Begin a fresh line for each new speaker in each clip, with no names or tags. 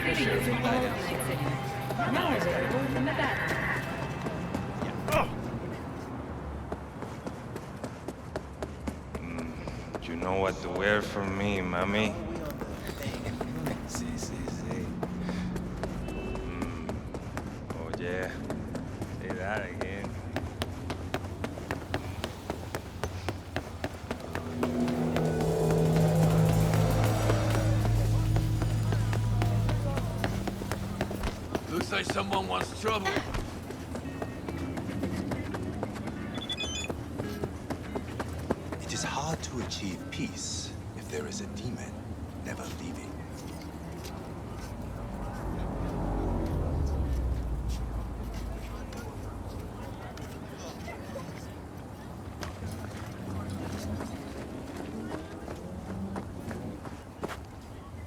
You know what to wear for me, mommy? Oh yeah, say that again.
Looks like someone wants trouble.
It is hard to achieve peace if there is a demon never leaving.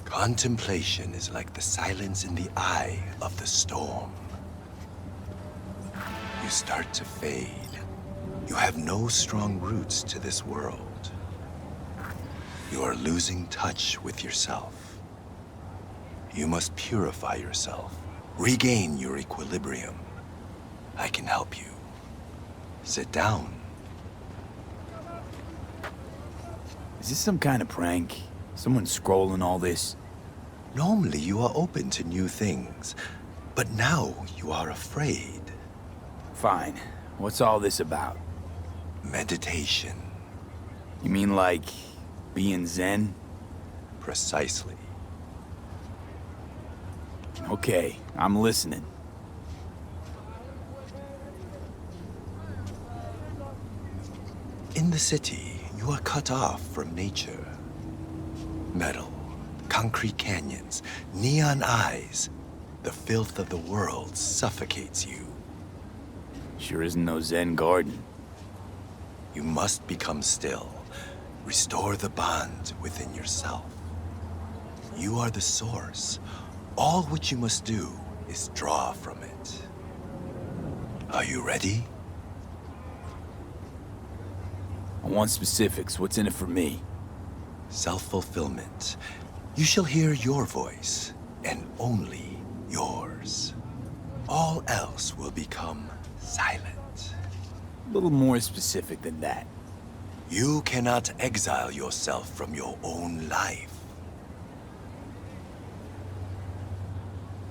Contemplation is like the silence in the eye of the storm. You start to fade. You have no strong roots to this world. You are losing touch with yourself. You must purify yourself, regain your equilibrium. I can help you. Sit down.
Is this some kind of prank? Someone scrolling all this?
Normally you are open to new things, but now you are afraid.
Fine. What's all this about?
Meditation.
You mean like being Zen?
Precisely.
Okay, I'm listening.
In the city, you are cut off from nature. Metal, concrete canyons, neon eyes. The filth of the world suffocates you.
Sure isn't no Zen garden.
You must become still. Restore the bond within yourself. You are the source. All which you must do is draw from it. Are you ready?
I want specifics. What's in it for me?
Self-fulfillment. You shall hear your voice, and only yours. All else will become silent.
A little more specific than that.
You cannot exile yourself from your own life.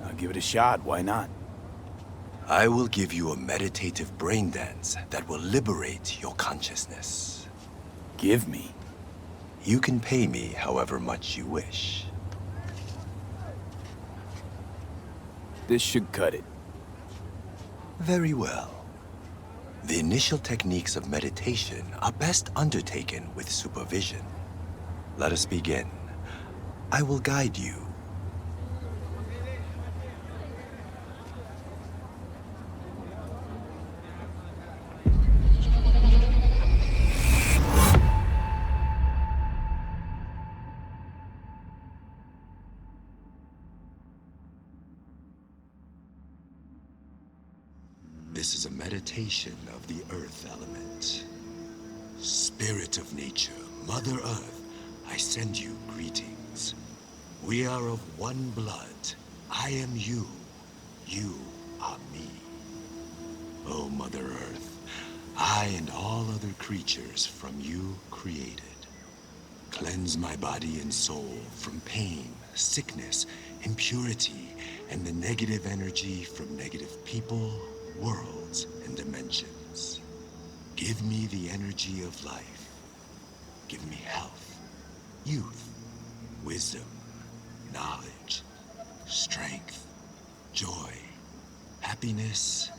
I'll give it a shot. Why not?
I will give you a meditative brain dance that will liberate your consciousness.
Give me.
You can pay me however much you wish.
This should cut it.
Very well. The initial techniques of meditation are best undertaken with supervision. Let us begin. I will guide you. This is a meditation of the earth element. Spirit of nature, Mother Earth, I send you greetings. We are of one blood. I am you. You are me. Oh, Mother Earth, I and all other creatures from you created. Cleanse my body and soul from pain, sickness, impurity, and the negative energy from negative people, worlds, and dimensions. Give me the energy of life. Give me health, youth, wisdom, knowledge, strength, joy, happiness,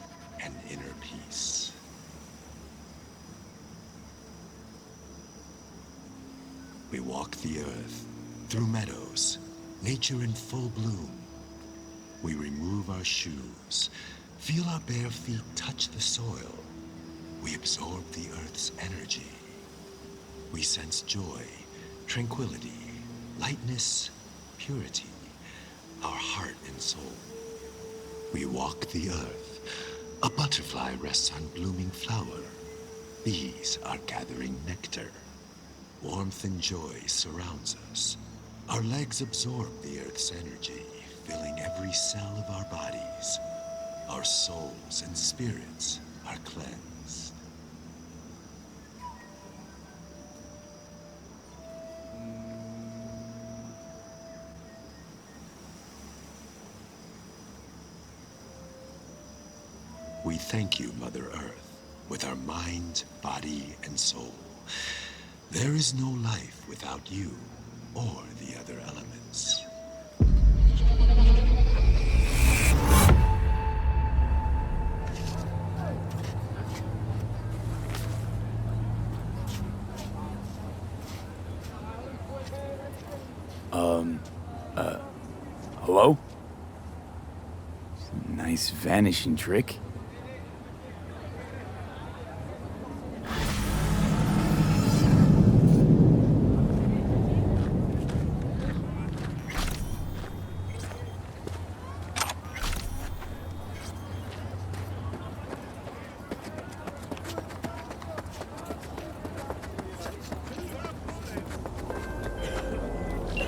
and inner peace. We walk the earth, through meadows, nature in full bloom. We remove our shoes, feel our bare feet touch the soil. We absorb the earth's energy. We sense joy, tranquility, lightness, purity, our heart and soul. We walk the earth. A butterfly rests on blooming flower. Bees are gathering nectar. Warmth and joy surrounds us. Our legs absorb the earth's energy, filling every cell of our bodies. Our souls and spirits are cleansed. We thank you, Mother Earth, with our mind, body, and soul. There is no life without you or the other elements.
Hello? Nice vanishing trick.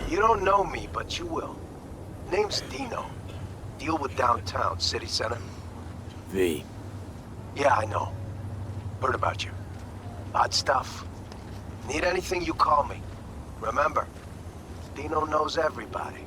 You don't know me, but you will. Name's Dino. Deal with downtown, city center.
V.
Yeah, I know. Heard about you. Odd stuff. Need anything, you call me. Remember, Dino knows everybody.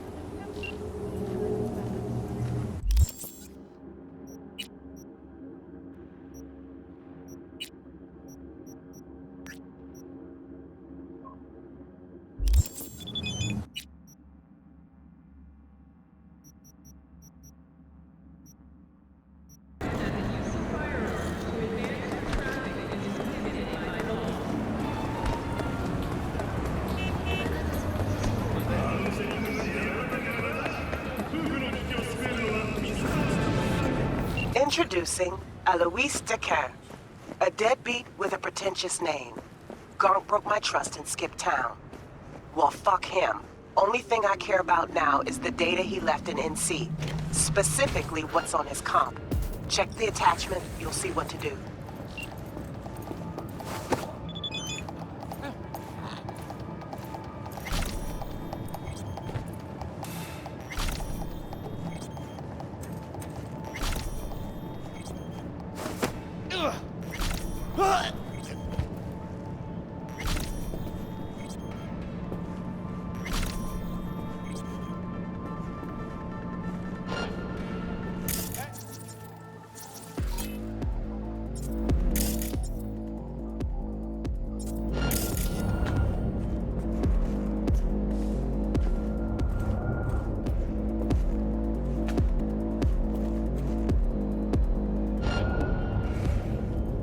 Introducing Alois Dequin, a deadbeat with a pretentious name. Gonk broke my trust and skipped town. Well, fuck him. Only thing I care about now is the data he left in NC. Specifically, what's on his comp. Check the attachment, you'll see what to do.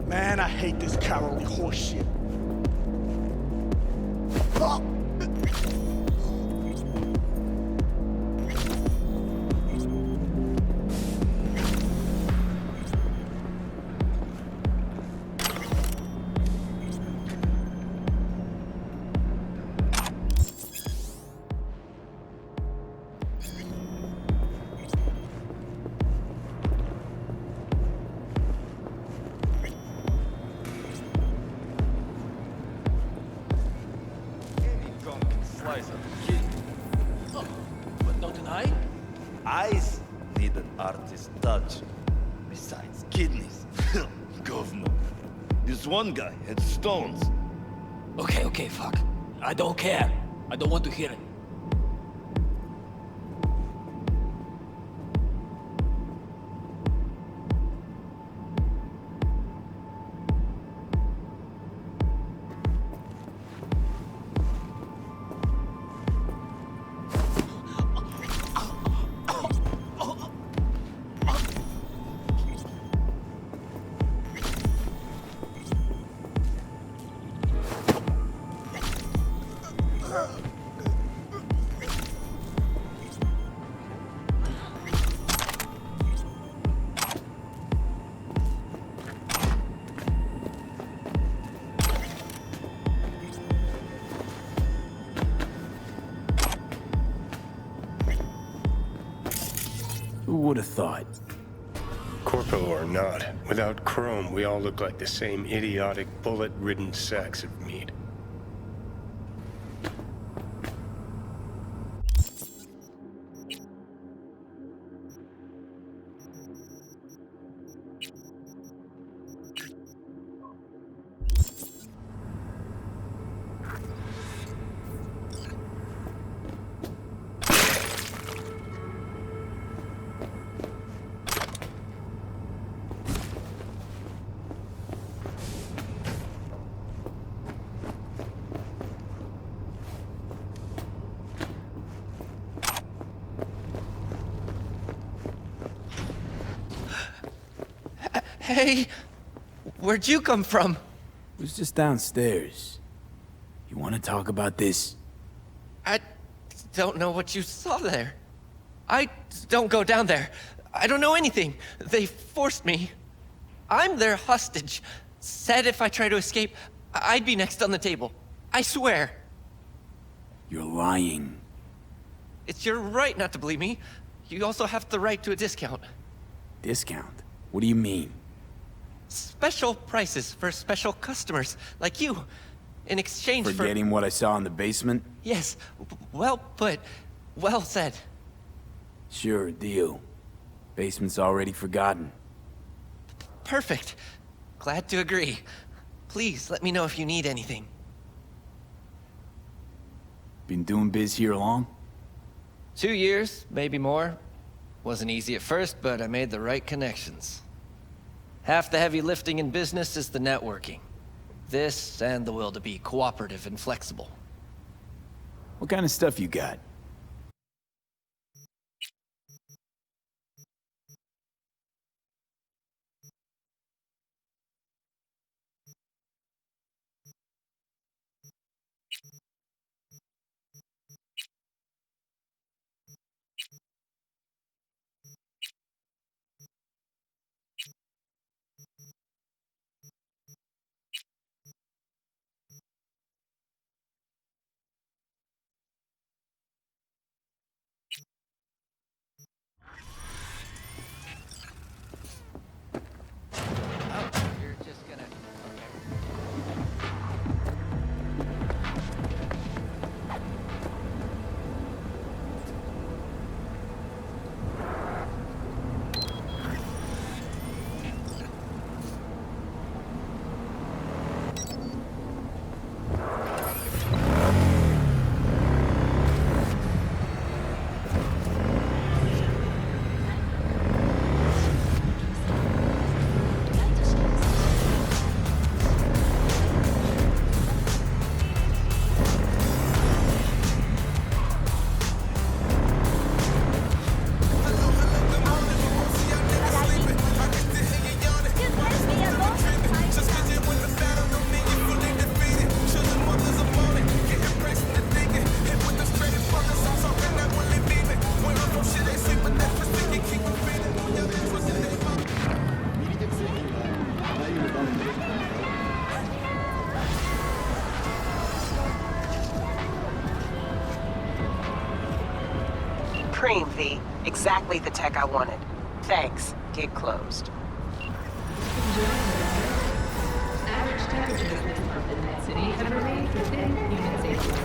Man, I hate this cowardly horseshit.
But not an eye? Eyes need an artist's touch. Besides, kidneys. Governor. This one guy had stones.
Okay, fuck. I don't care. I don't want to hear it.
Who would have thought?
Corpo or not, without Chrome, we all look like the same idiotic, bullet-ridden sacks of meat.
Hey, where'd you come from?
It was just downstairs. You want to talk about this?
I don't know what you saw there. I don't go down there. I don't know anything. They forced me. I'm their hostage. Said if I try to escape, I'd be next on the table. I swear.
You're lying.
It's your right not to believe me. You also have the right to a discount.
Discount? What do you mean?
Special prices for special customers like you. In exchange for...
Forgetting what I saw in the basement?
Yes. Well put. Well said.
Sure, deal. Basement's already forgotten.
Perfect. Glad to agree. Please let me know if you need anything.
Been doing biz here long?
2 years, maybe more. Wasn't easy at first, but I made the right connections. Half the heavy lifting in business is the networking. This and the will to be cooperative and flexible.
What kind of stuff you got?
You're just gonna...
Cream, V. Exactly the tech I wanted. Thanks. Gig closed.
Average temperature of the net city have remained within human safety.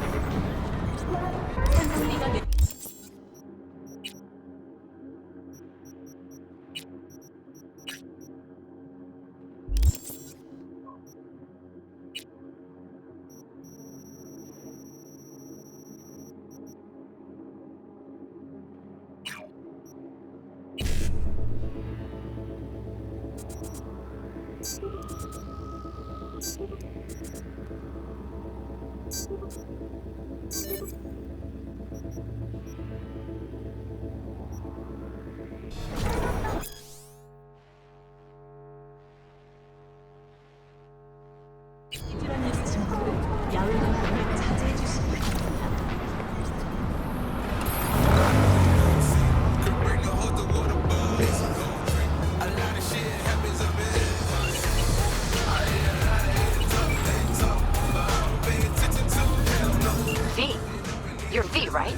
You're V, right?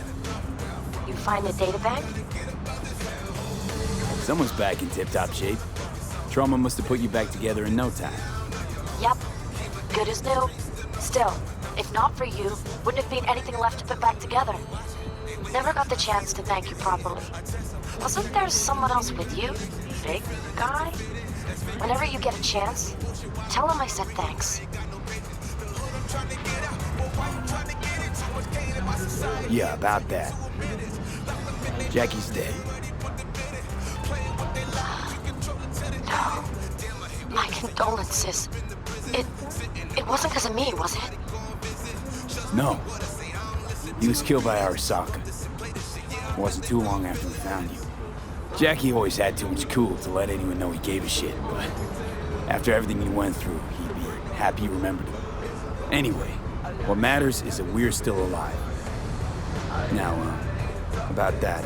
You find the data bank?
Someone's back in tip-top shape. Trauma must have put you back together in no time.
Yep. Good as new. Still, if not for you, wouldn't have been anything left to put back together. Never got the chance to thank you properly. Wasn't there someone else with you? Big guy? Whenever you get a chance, tell him I said thanks.
Yeah, about that. Jackie's dead.
No. My condolences. It wasn't because of me, was it?
No. He was killed by Arasaka. It wasn't too long after we found you. Jackie always had too much cool to let anyone know he gave a shit, but after everything he went through, he'd be happy you remembered him. Anyway, what matters is that we're still alive. Now, about that,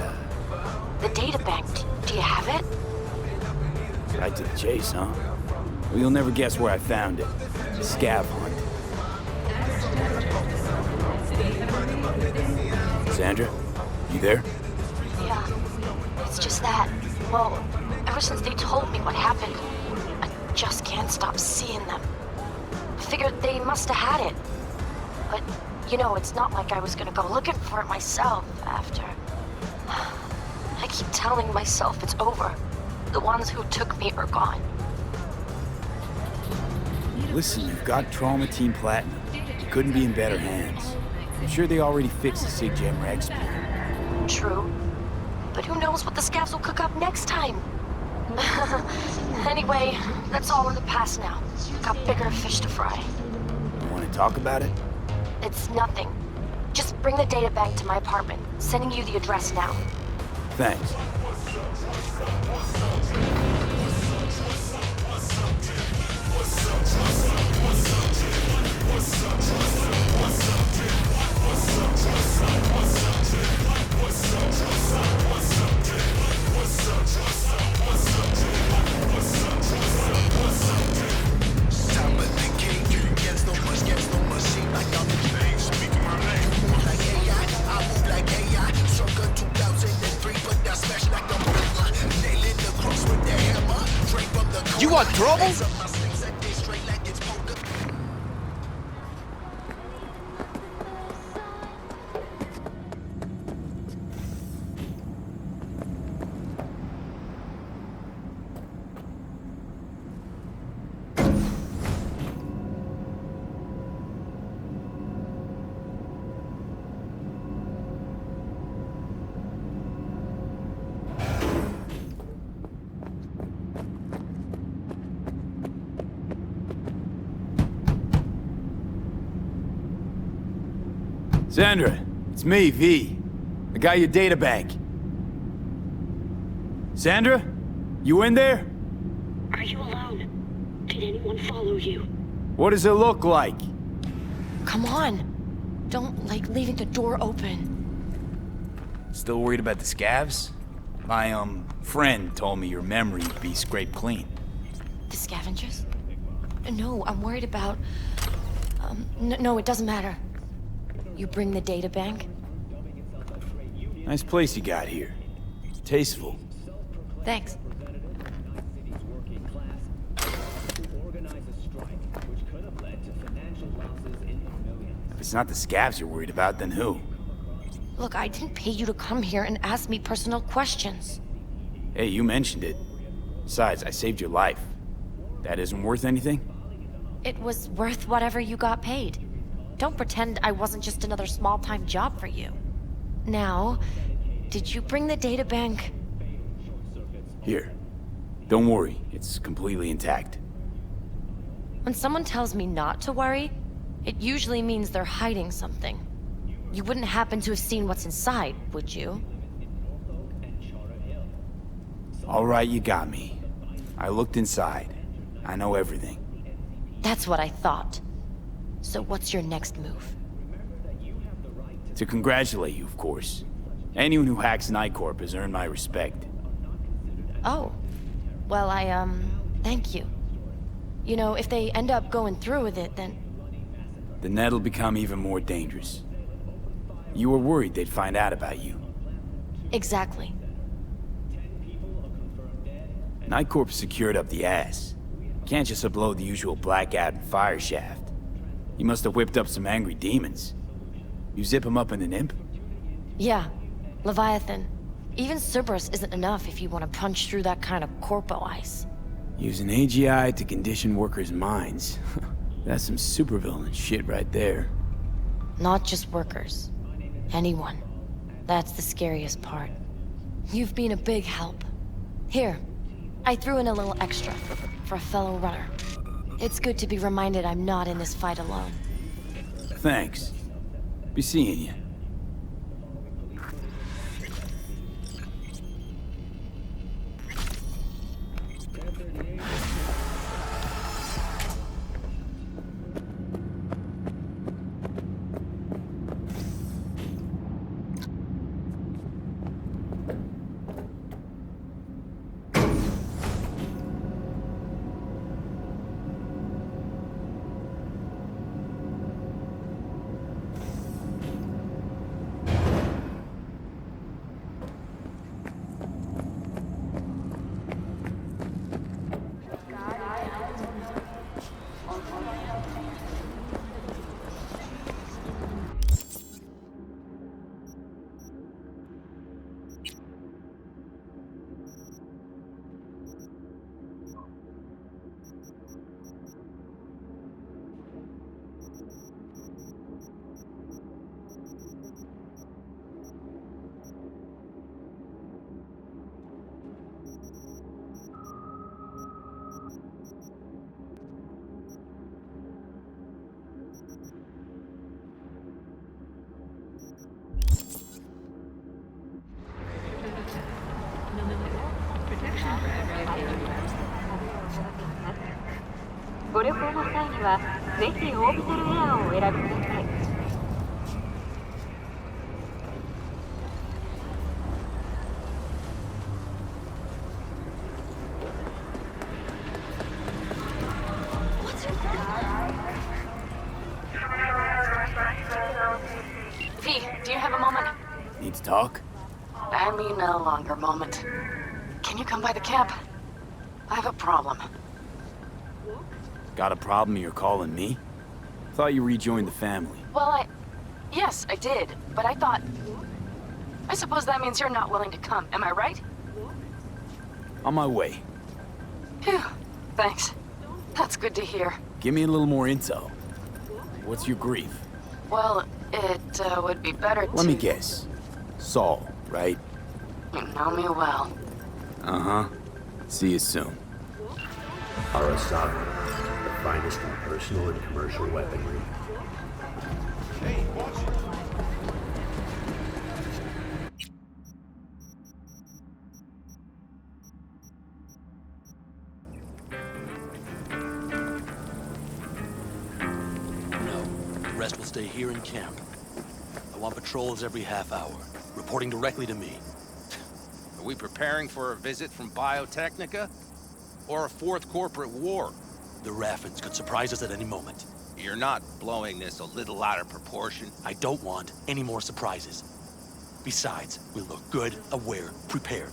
The databank, do you have it?
right to the chase, huh? Well, you'll never guess where I found it. Scav hunt. Sandra, you there?
Yeah, it's just that. Well, ever since they told me what happened, I just can't stop seeing them. I figured they must have had it. But, you know, it's not like I was gonna go looking for it myself after. I keep telling myself it's over. The ones who took me are gone.
Listen, you've got Trauma Team Platinum. You couldn't be in better hands. I'm sure they already fixed the SIG-Gem reg split.
True. But who knows what the scavs will cook up next time? Anyway, that's all in the past now. Got bigger fish to fry.
You want to talk about it?
It's nothing. Just bring the data back to my apartment. Sending you the address now.
Thanks.
You want trouble?
Sandra, it's me, V. I got your data bank. Sandra? You in there?
Are you alone? Did anyone follow you?
What does it look like?
Come on. Don't like leaving the door open.
Still worried about the scavs? My, friend told me your memory would be scraped clean.
The scavengers? No, I'm worried about... No, it doesn't matter. You bring the data bank?
Nice place you got here. Tasteful.
Thanks.
If it's not the scavs you're worried about, then who?
Look, I didn't pay you to come here and ask me personal questions.
Hey, you mentioned it. Besides, I saved your life. That isn't worth anything?
It was worth whatever you got paid. Don't pretend I wasn't just another small-time job for you. Now, did you bring the data bank?
Here. Don't worry, it's completely intact.
When someone tells me not to worry, it usually means they're hiding something. You wouldn't happen to have seen what's inside, would you?
All right, you got me. I looked inside. I know everything.
That's what I thought. So what's your next move?
To congratulate you, of course. Anyone who hacks Nightcorp has earned my respect.
Oh. Well, thank you. You know, if they end up going through with it, then...
The net'll become even more dangerous. You were worried they'd find out about you.
Exactly.
Nightcorp's secured up the ass. Can't just upload the usual blackout and fire shaft. You must have whipped up some angry demons. You zip them up in an imp?
Yeah. Leviathan. Even Cerberus isn't enough if you want to punch through that kind of corpo ice.
Use an AGI to condition workers' minds. That's some supervillain shit right there.
Not just workers. Anyone. That's the scariest part. You've been a big help. Here, I threw in a little extra for a fellow runner. It's good to be reminded I'm not in this fight alone.
Thanks. Be seeing you.
ご旅行の際にはぜひオービタルエアーをお選びください。
V, do you have a moment?
Need to talk?
I mean no longer moment. Can you come by the camp? I have a problem.
Got a problem you're calling me? Thought you rejoined the family.
Well, yes, I did, but I thought... I suppose that means you're not willing to come, am I right?
On my way.
Phew, thanks. That's good to hear.
Give me a little more intel. What's your grief?
Well, it would be better to...
Let me guess. Saul, right?
You know me well.
Uh-huh. See you soon.
Arasaka, the finest in personal and commercial weaponry.
No, the rest will stay here in camp. I want patrols every half hour, reporting directly to me.
Are we preparing for a visit from Biotechnica? Or a fourth corporate war?
The Raffins could surprise us at any moment.
You're not blowing this a little out of proportion?
I don't want any more surprises. Besides, we look good, aware, prepared.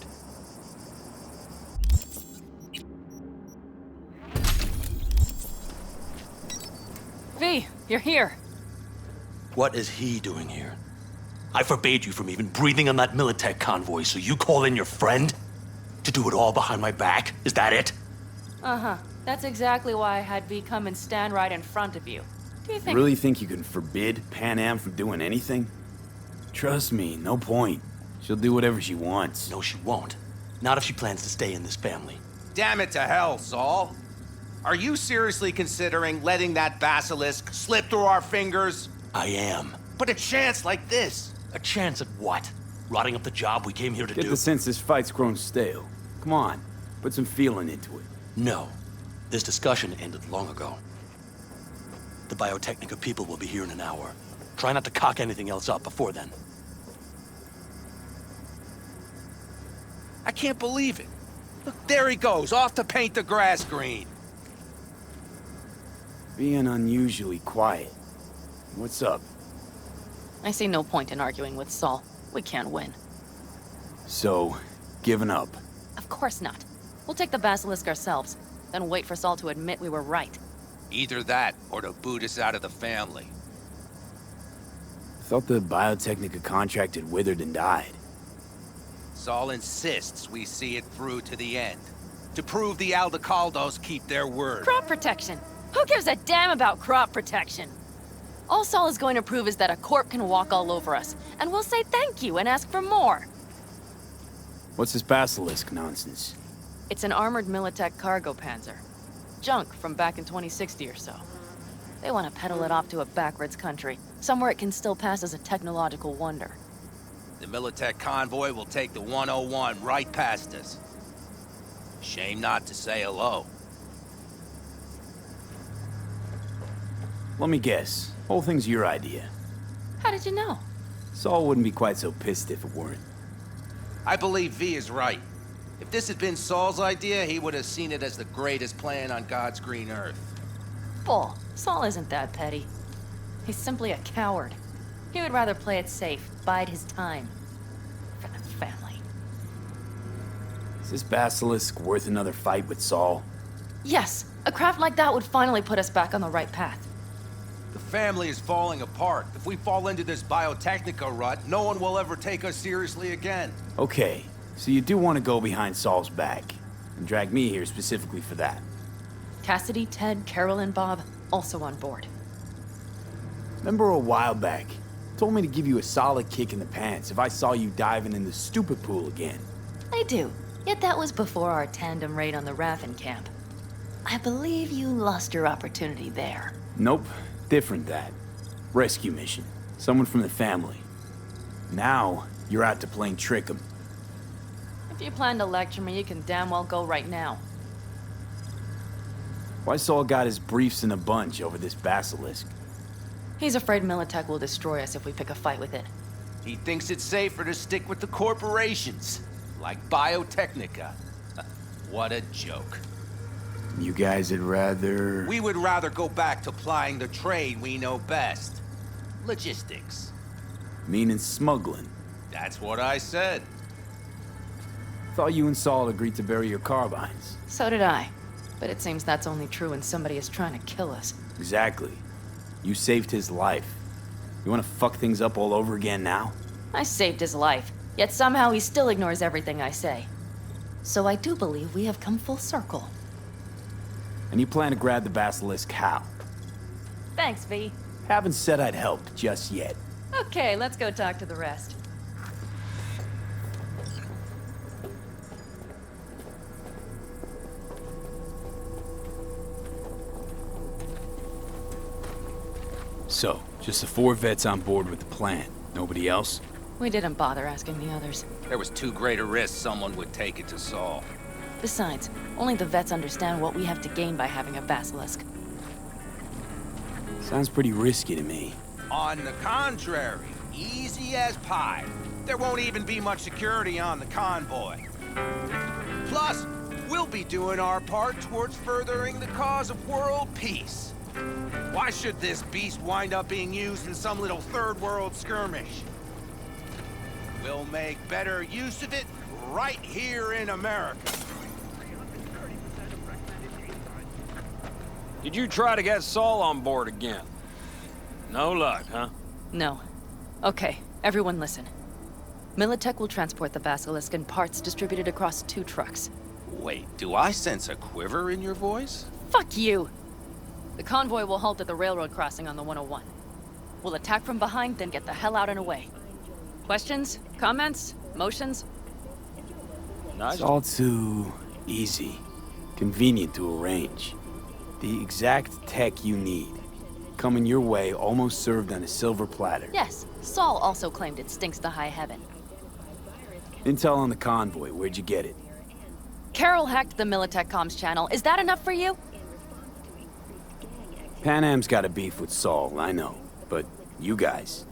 V, you're here.
What is he doing here? I forbade you from even breathing on that Militech convoy, so you call in your friend? To do it all behind my back? Is that it?
Uh-huh. That's exactly why I had V come and stand right in front of you. Do you think—
You really think you can forbid Pan Am from doing anything? Trust me, no point. She'll do whatever she wants.
No, she won't. Not if she plans to stay in this family.
Damn it to hell, Saul. Are you seriously considering letting that basilisk slip through our fingers?
I am.
But a chance like this?
A chance at what? Rotting up the job we came here to do?
Get the sense this fight's grown stale. Come on, put some feeling into it.
No. This discussion ended long ago. The Biotechnica people will be here in an hour. Try not to cock anything else up before then.
I can't believe it. Look, there he goes, off to paint the grass green.
Being unusually quiet. What's up?
I see no point in arguing with Saul. We can't win.
So, giving up?
Of course not. We'll take the Basilisk ourselves, then wait for Saul to admit we were right.
Either that, or to boot us out of the family.
Thought the Biotechnica contract had withered and died.
Saul insists we see it through to the end. To prove the Aldecaldos keep their word.
Crop protection! Who gives a damn about crop protection? All Saul is going to prove is that a corp can walk all over us, and we'll say thank you and ask for more.
What's this Basilisk nonsense?
It's an armored Militech cargo panzer. Junk from back in 2060 or so. They want to peddle it off to a backwards country, somewhere it can still pass as a technological wonder.
The Militech convoy will take the 101 right past us. Shame not to say hello.
Let me guess. Whole thing's your idea.
How did you know?
Saul wouldn't be quite so pissed if it weren't.
I believe V is right. If this had been Saul's idea, he would have seen it as the greatest plan on God's green earth.
Bull. Saul isn't that petty. He's simply a coward. He would rather play it safe, bide his time. For the family.
Is this Basilisk worth another fight with Saul?
Yes, a craft like that would finally put us back on the right path.
The family is falling apart. If we fall into this Biotechnica rut, no one will ever take us seriously again.
Okay, so you do want to go behind Saul's back, and drag me here specifically for that.
Cassidy, Ted, Carol, and Bob, also on board.
Remember a while back, told me to give you a solid kick in the pants if I saw you diving in the stupid pool again.
I do, yet that was before our tandem raid on the Raffin camp. I believe you lost your opportunity there.
Nope, different that. Rescue mission. Someone from the family. Now, you're out to playing trick 'em.
If you plan to lecture me, you can damn well go right now.
Why Saul got his briefs in a bunch over this basilisk?
He's afraid Militech will destroy us if we pick a fight with it.
He thinks it's safer to stick with the corporations, like Biotechnica. What a joke.
You guys would rather...
We would rather go back to plying the trade we know best. Logistics.
Meaning smuggling.
That's what I said.
Thought you and Saul agreed to bury your carbines.
So did I. But it seems that's only true when somebody is trying to kill us.
Exactly. You saved his life. You want to fuck things up all over again now?
I saved his life, yet somehow he still ignores everything I say. So I do believe we have come full circle.
And you plan to grab the basilisk how?
Thanks, V.
Haven't said I'd help just yet.
Okay, let's go talk to the rest.
So, just the 4 vets on board with the plan. Nobody else?
We didn't bother asking the others.
There was too great a risk someone would take it to Saul.
Besides, only the vets understand what we have to gain by having a basilisk.
Sounds pretty risky to me.
On the contrary, easy as pie. There won't even be much security on the convoy. Plus, we'll be doing our part towards furthering the cause of world peace. Why should this beast wind up being used in some little third world skirmish? We'll make better use of it right here in America.
Did you try to get Saul on board again? No luck, huh?
No. Okay, everyone listen. Militech will transport the basilisk in parts distributed across 2 trucks.
Wait, do I sense a quiver in your voice?
Fuck you! The convoy will halt at the railroad crossing on the 101. We'll attack from behind, then get the hell out and away. Questions? Comments? Motions?
Nice. It's all too easy. Convenient to arrange. The exact tech you need. Coming your way, almost served on a silver platter.
Yes, Saul also claimed it stinks to high heaven.
Intel on the convoy, where'd you get it?
Carol hacked the Militech comms channel. Is that enough for you?
Pan Am's got a beef with Saul, I know. But you guys...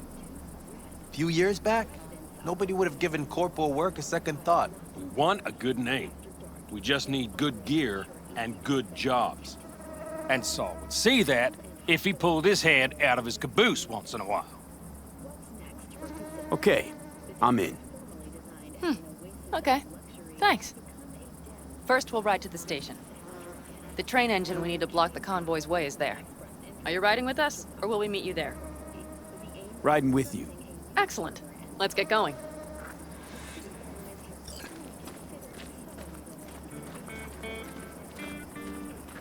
A few years back, nobody would have given corporal work a second thought.
We want a good name. We just need good gear and good jobs. And Saul would see that if he pulled his head out of his caboose once in a while.
Okay, I'm in.
Okay. Thanks. First, we'll ride to the station. The train engine we need to block the convoy's way is there. Are you riding with us, or will we meet you there?
Riding with you.
Excellent. Let's get going.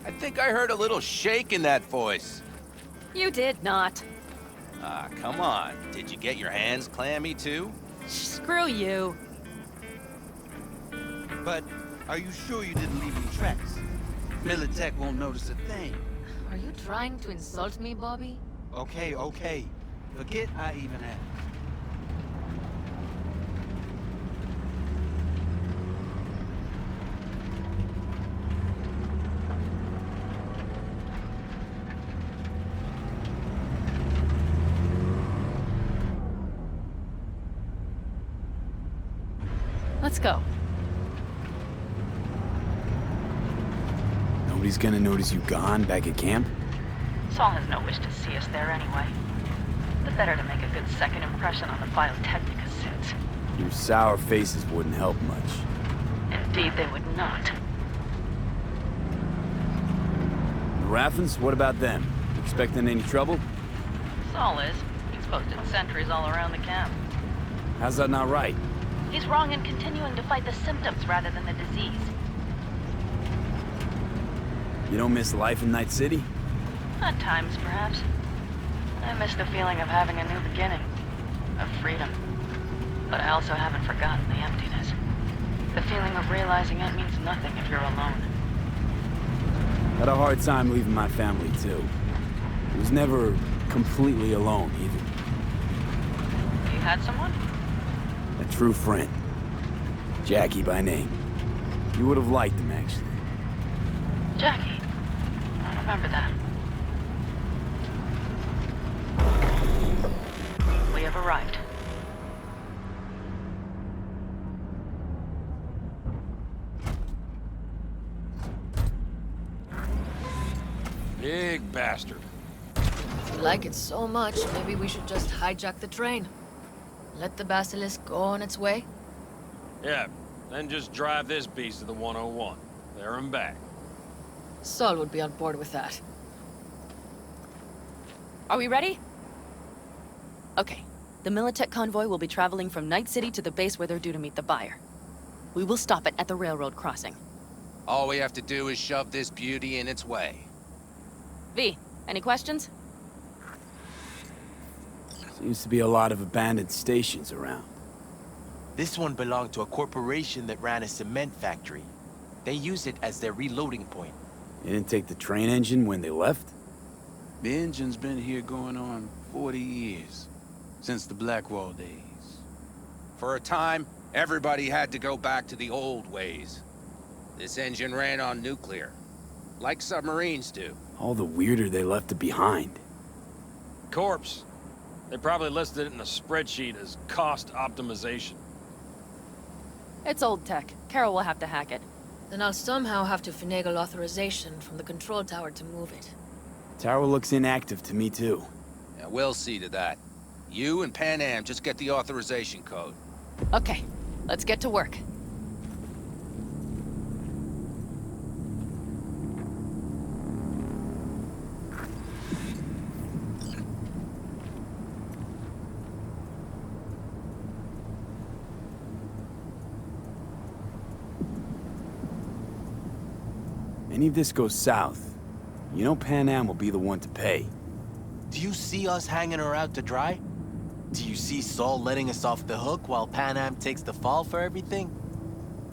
I think I heard a little shake in that voice.
You did not.
Ah, come on. Did you get your hands clammy too?
Screw you.
But are you sure you didn't leave any tracks? Militech won't notice a thing.
Are you trying to insult me, Bobby?
Okay, okay. Forget I even asked.
Let's go.
Nobody's gonna notice you gone back at camp?
Saul has no wish to see us there anyway. The better to make a good second impression on the Biotechnica suits.
Your sour faces wouldn't help much.
Indeed, they would not.
The Raffens, what about them? Expecting any trouble?
Saul is. He's posted sentries all around the camp.
How's that not right?
He's wrong in continuing to fight the symptoms rather than the disease.
You don't miss life in Night City?
At times, perhaps. I miss the feeling of having a new beginning. Of freedom. But I also haven't forgotten the emptiness. The feeling of realizing it means nothing if you're alone.
Had a hard time leaving my family, too. I was never completely alone, either.
You had someone?
A true friend. Jackie by name. You would have liked him, actually.
Jackie? Remember that. We have arrived.
Big bastard.
If you like it so much, maybe we should just hijack the train. Let the basilisk go on its way.
Yeah, then just drive this beast to the 101. There and back.
Saul would be on board with that. Are we ready? Okay. The Militech convoy will be traveling from Night City to the base where they're due to meet the buyer. We will stop it at the railroad crossing.
All we have to do is shove this beauty in its way.
V, any questions?
Seems to be a lot of abandoned stations around.
This one belonged to a corporation that ran a cement factory. They use it as their reloading point.
They didn't take the train engine when they left?
The engine's been here going on 40 years. Since the Blackwall days.
For a time, everybody had to go back to the old ways. This engine ran on nuclear, like submarines do.
All the weirder they left it behind.
Corpse. They probably listed it in a spreadsheet as cost optimization.
It's old tech. Carol will have to hack it. Then I'll somehow have to finagle authorization from the control tower to move it.
Tower looks inactive to me too.
Yeah, we'll see to that. You and Pan Am just get the authorization code.
Okay, let's get to work.
Any of this goes south, you know Pan Am will be the one to pay.
Do you see us hanging her out to dry? Do you see Saul letting us off the hook while Pan Am takes the fall for everything?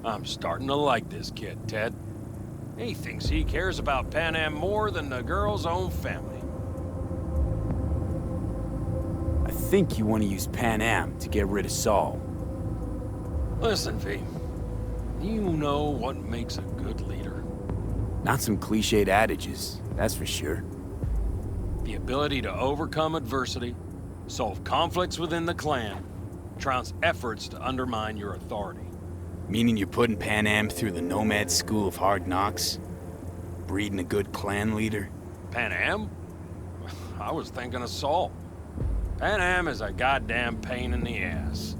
I'm starting to like this kid, Ted. He thinks he cares about Pan Am more than the girl's own family.
I think you want to use Pan Am to get rid of Saul.
Listen, V. You know what makes a good leader?
Not some cliched adages, that's for sure.
The ability to overcome adversity, solve conflicts within the clan, trounce efforts to undermine your authority.
Meaning you're putting Pan Am through the Nomad School of Hard Knocks? Breeding a good clan leader?
Pan Am? I was thinking of Saul. Pan Am is a goddamn pain in the ass.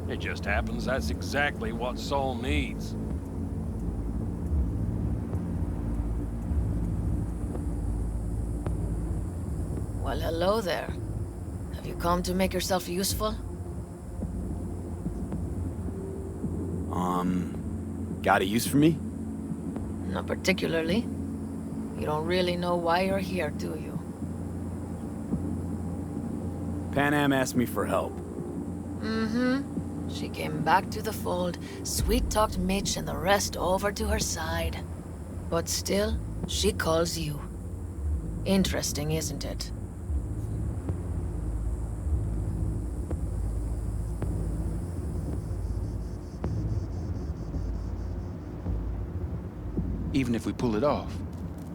It just happens that's exactly what Saul needs.
Well, hello there. Have you come to make yourself useful?
Got a use for me?
Not particularly. You don't really know why you're here, do you?
Pan Am asked me for help.
Mm-hmm. She came back to the fold, sweet-talked Mitch and the rest over to her side. But still, she calls you. Interesting, isn't it?
Even if we pull it off,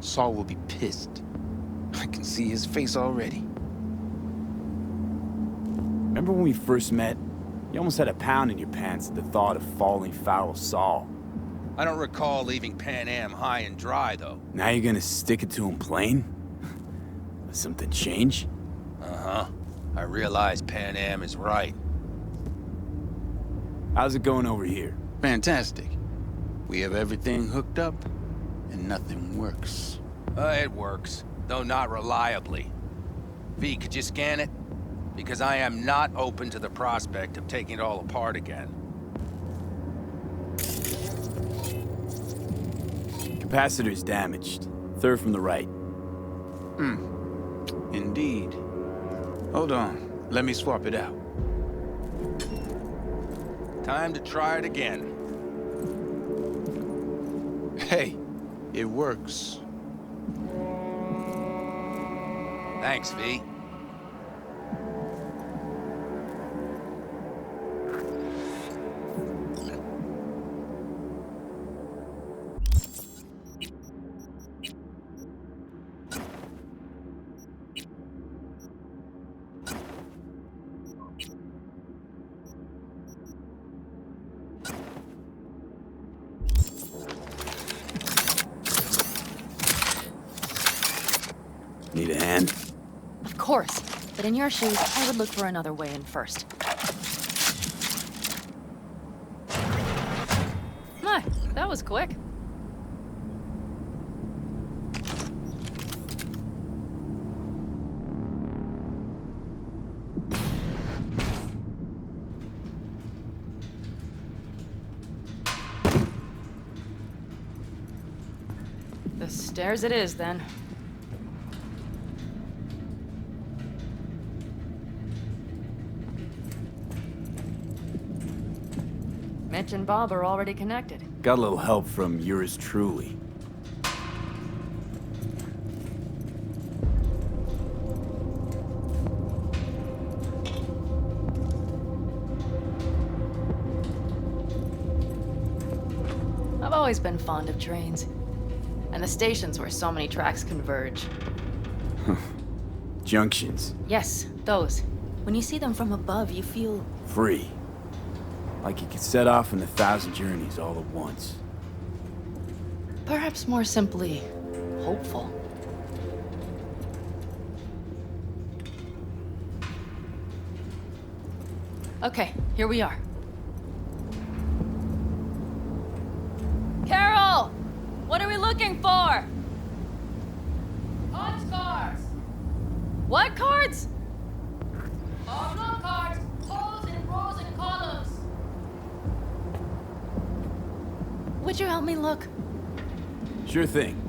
Saul will be pissed. I can see his face already.
Remember when we first met? You almost had a pound in your pants at the thought of falling foul of Saul.
I don't recall leaving Pan Am high and dry, though.
Now you're gonna stick it to him plain? Does something change?
Uh-huh. I realize Pan Am is right.
How's it going over here?
Fantastic. We have everything hooked up, and nothing works.
It works, though not reliably. V, could you scan it? Because I am not open to the prospect of taking it all apart again.
Capacitor's damaged. Third from the right.
Indeed. Hold on. Let me swap it out.
Time to try it again.
Hey, it works.
Thanks, V.
Need a hand?
Of course. But in your shoes, I would look for another way in first. My, that was quick. The stairs it is, then. Mitch and Bob are already connected.
Got a little help from yours truly.
I've always been fond of trains. And the stations where so many tracks converge.
Junctions.
Yes, those. When you see them from above, you feel...
Free. Like you could set off on 1,000 journeys all at once.
Perhaps more simply, hopeful. Okay, here we are. Carol! What are we looking for? Punch cards! What cards? Oblong cards, holes in rows and columns. Would you help me look?
Sure thing.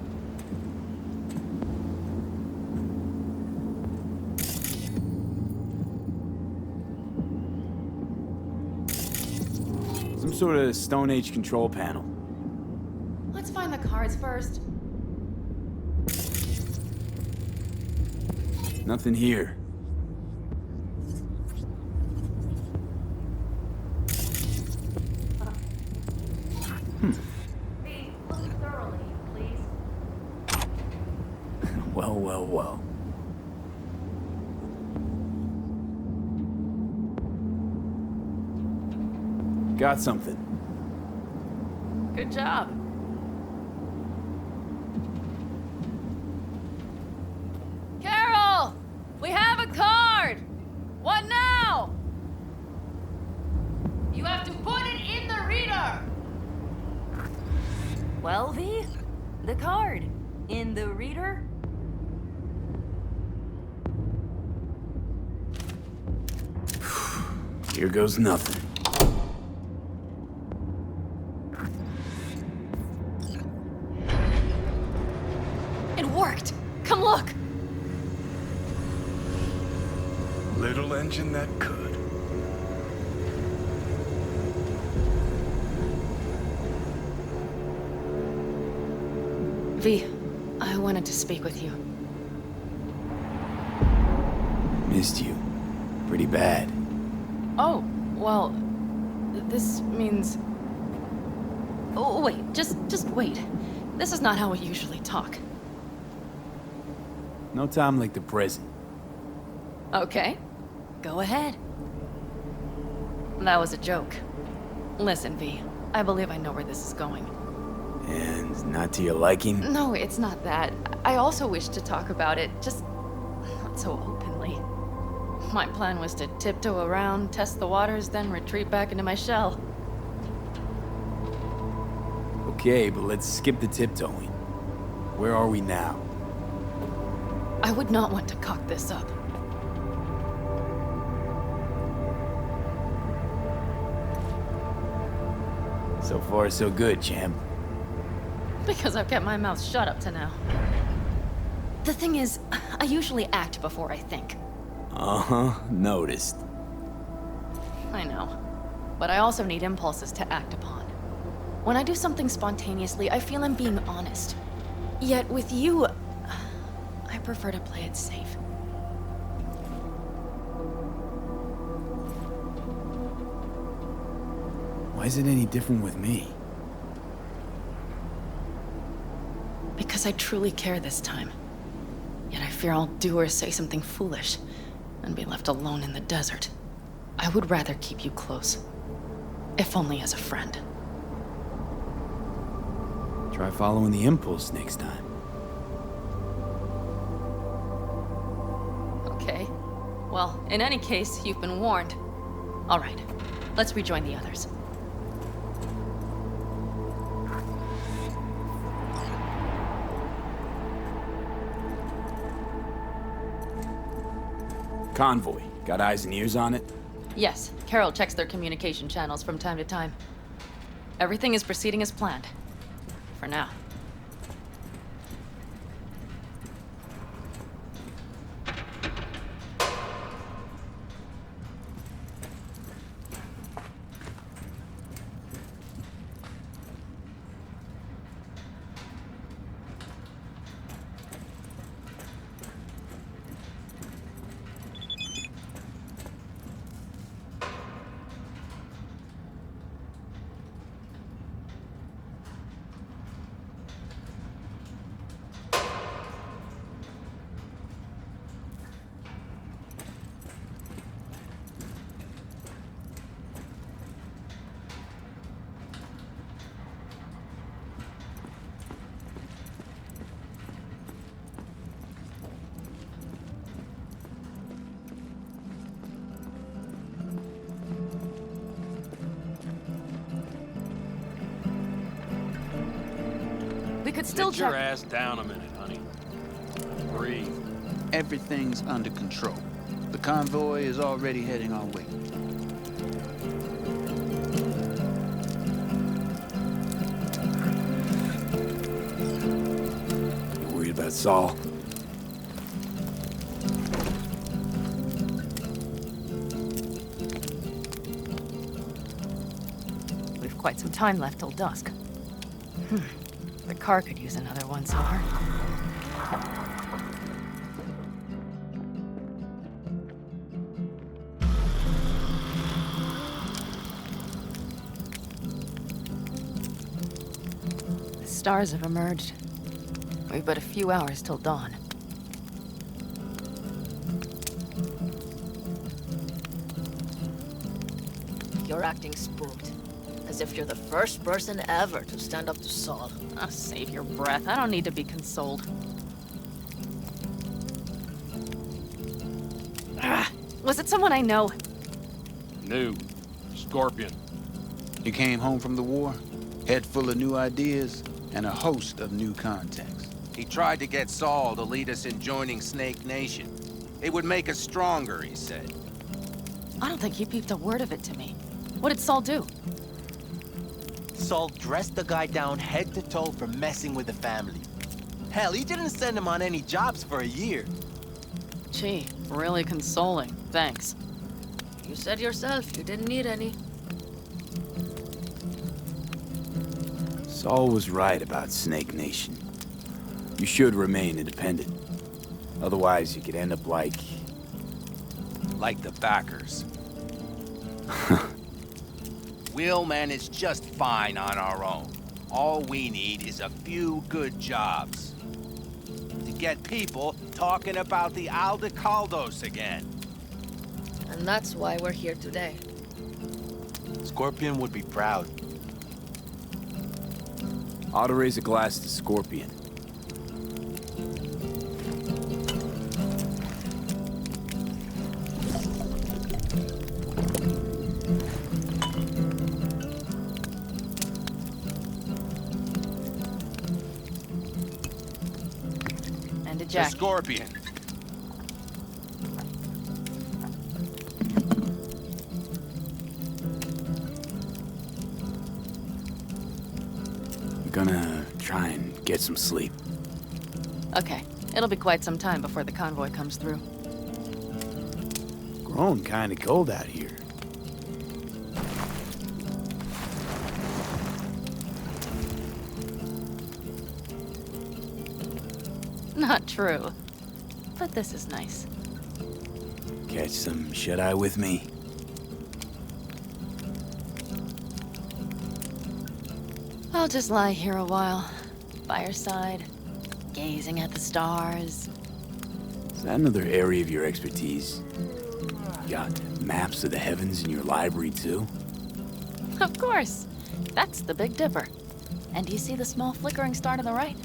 Some sort of Stone Age control panel.
Let's find the cards first.
Nothing here.
Look thoroughly, please.
Well. Got something.
Good job. Carol! We have a card! What now? You have to put it in the reader! Well, V? The card. In the reader?
Here goes nothing.
It worked! Come look!
Little engine that could.
V, I wanted to speak with you.
Missed you. Pretty bad.
Oh, well, this means... Oh, wait, just wait. This is not how we usually talk.
No time like the present.
Okay, go ahead. That was a joke. Listen, V, I believe I know where this is going.
And not to your liking?
No, it's not that. I also wish to talk about it, just not so openly. My plan was to tiptoe around, test the waters, then retreat back into my shell.
Okay, but let's skip the tiptoeing. Where are we now?
I would not want to cock this up.
So far, so good, champ.
Because I've kept my mouth shut up to now. The thing is, I usually act before I think.
Uh-huh, noticed.
I know. But I also need impulses to act upon. When I do something spontaneously, I feel I'm being honest. Yet with you, I prefer to play it safe.
Why is it any different with me?
Because I truly care this time. Yet I fear I'll do or say something foolish and be left alone in the desert. I would rather keep you close, if only as a friend.
Try following the impulse next time.
Okay. Well, in any case, you've been warned. All right, let's rejoin the others.
Convoy. Got eyes and ears on it?
Yes, Carol checks their communication channels from time to time. Everything is proceeding as planned. For now. We could still
Sit your
check.
ass down a minute, honey. Breathe.
Everything's under control. The convoy is already heading our way.
You worried about Saul?
We've quite some time left till dusk. The car could use another once-over. The stars have emerged. We've but a few hours till dawn.
You're acting spooked. As if you're the first person ever to stand up to Saul.
Oh, save your breath. I don't need to be consoled. Was it someone I know?
New. Scorpion.
You came home from the war, head full of new ideas, and a host of new contacts.
He tried to get Saul to lead us in joining Snake Nation. It would make us stronger, he said.
I don't think he peeped a word of it to me. What did Saul do?
Saul dressed the guy down head to toe for messing with the family. Hell, he didn't send him on any jobs for a year.
Gee, really consoling. Thanks.
You said yourself you didn't need any.
Saul was right about Snake Nation. You should remain independent. Otherwise, you could end up like
the backers. We'll manage just fine on our own. All we need is a few good jobs. To get people talking about the Aldecaldos again.
And that's why we're here today.
Scorpion would be proud.
ought to raise a glass to Scorpion.
And a jacket.
The Scorpion.
I'm gonna try and get some sleep.
Okay. It'll be quite some time before the convoy comes through.
Grown kinda cold out here.
Not true. But this is nice.
Catch some shut-eye with me?
I'll just lie here a while, by your side, gazing at the stars,
that another area of your expertise? You got maps of the heavens in your library, too?
Of course. That's the Big Dipper. And do you see the small flickering star to the right?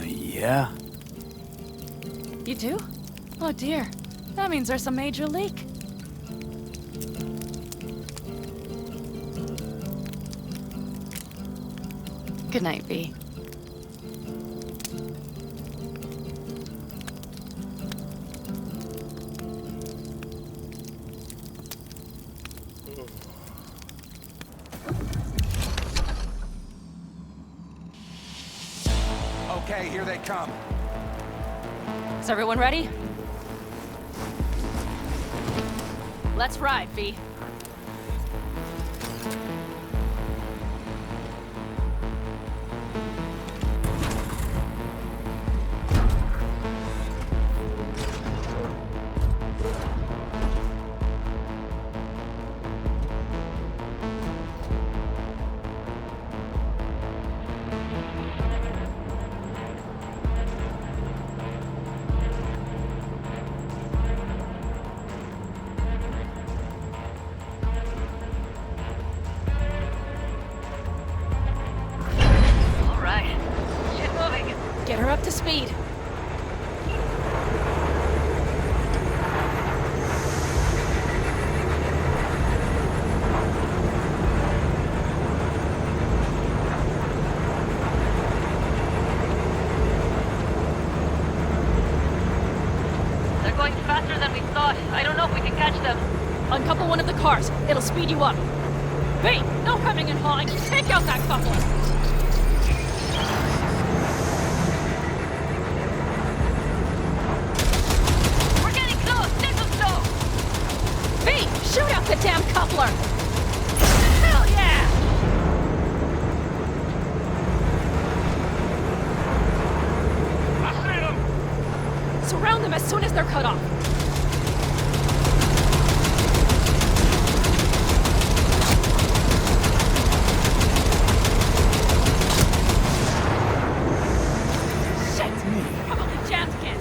Yeah.
You do? Oh dear. That means there's a major leak. Good night, V.
Okay, here they come.
Is everyone ready? Let's ride, V. Get her up to speed.
They're going faster than we thought. I don't know if we can catch them.
Uncouple one of the cars. It'll speed you up. V, no hemming and hawing. Take out that coupler. Shoot out the damn coupler! Hell yeah!
I see them!
Surround them as soon as they're cut off. Shit! Probably jammed again.